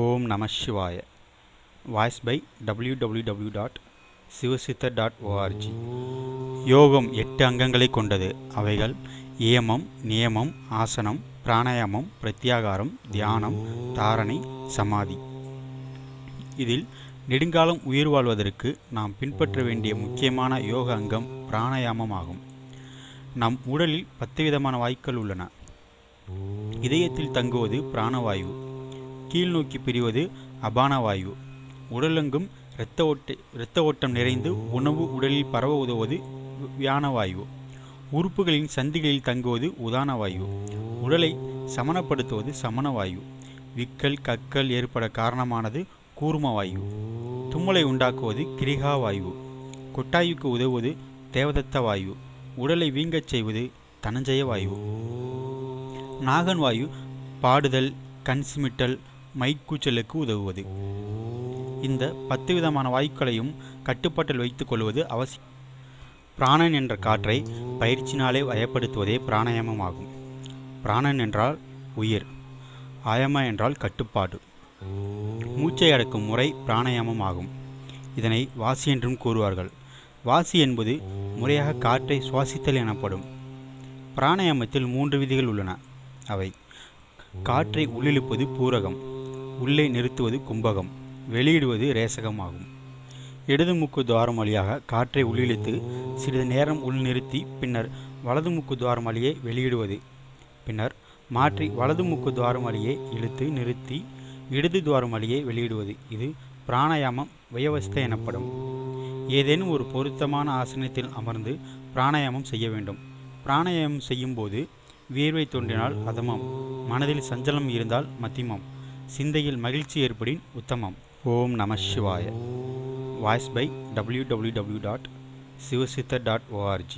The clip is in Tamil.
ஓம் நம சிவாய. Voice by www.sivasiddha.org. யோகம் 8 அங்கங்களை கொண்டது. அவைகள் ஏமம், நியமம், ஆசனம், பிராணாயாமம், பிரத்யாகாரம், தியானம், தாரணை, சமாதி. இதில் நெடுங்காலம் உயிர் வாழ்வதற்கு நாம் பின்பற்ற வேண்டிய முக்கியமான யோக அங்கம் பிராணாயாமம் ஆகும். நம் உடலில் 10 விதமான வாயுக்கள் உள்ளன. இதயத்தில் தங்குவது பிராணவாயு, கீழ் நோக்கி பிரிவது அபானவாயு, உடலெங்கும் இரத்த ஓட்டம் நிறைந்து உணவு உடலில் பரவ உதவுவது வியானவாயு, உறுப்புகளின் சந்திகளில் தங்குவது உதானவாயு, உடலை சமனப்படுத்துவது சமணவாயு, விக்கல் கக்கல் ஏற்பட காரணமானது கூர்மவாயு, தும்மலை உண்டாக்குவது கிரிகாவாயு, கொட்டாய்வுக்கு உதவுவது தேவதத்த வாயு, உடலை வீங்கச் செய்வது தனஞ்சய வாயு, நாகன் வாயு பாடுதல், கண் சிமிட்டல், மைக்கூச்சலுக்கு உதவுவது. இந்த 10 விதமான வாயுக்களையும் கட்டுப்பாட்டில் வைத்துக் கொள்வது அவசியம். பிராணன் என்ற காற்றை பயிற்சினாலே வயப்படுத்துவதே பிராணாயாமம் ஆகும். பிராணன் என்றால் உயிர், ஆயம என்றால் கட்டுப்பாடு. மூச்சை அடக்கும் முறை பிராணாயாமம் ஆகும். இதனை வாசி என்றும் கூறுவார்கள். வாசி என்பது முறையாக காற்றை சுவாசித்தல் எனப்படும். பிராணாயாமத்தில் 3 விதிகள் உள்ளன. அவை காற்றை உள்ளிழுப்பது பூரகம், உள்ளே நிறுத்துவது கும்பகம், வெளியிடுவது ரேசகம் ஆகும். இடது மூக்கு துவாரம் வழியாக காற்றை உள்ளிழுத்து சிறிது நேரம் உள் நிறுத்தி பின்னர் வலது மூக்கு துவாரம் வழியே வெளியிடுவது. பின்னர் மாற்றி வலது மூக்கு துவாரம் வழியே இழுத்து நிறுத்தி இடது துவாரம் வழியே வெளியிடுவது. இது பிராணாயாமம் வயவஸ்தை எனப்படும். ஏதேனும் ஒரு பொருத்தமான ஆசனத்தில் அமர்ந்து பிராணாயாமம் செய்ய வேண்டும். பிராணாயாமம் செய்யும் போது வியர்வை தோன்றினால் அதமம், மனதில் சஞ்சலம் இருந்தால் மத்தியமம், சிந்தையில் மகிழ்ச்சி ஏற்படின் உத்தமம். ஓம் நம சிவாய. Voice by www.sivasiddha.org.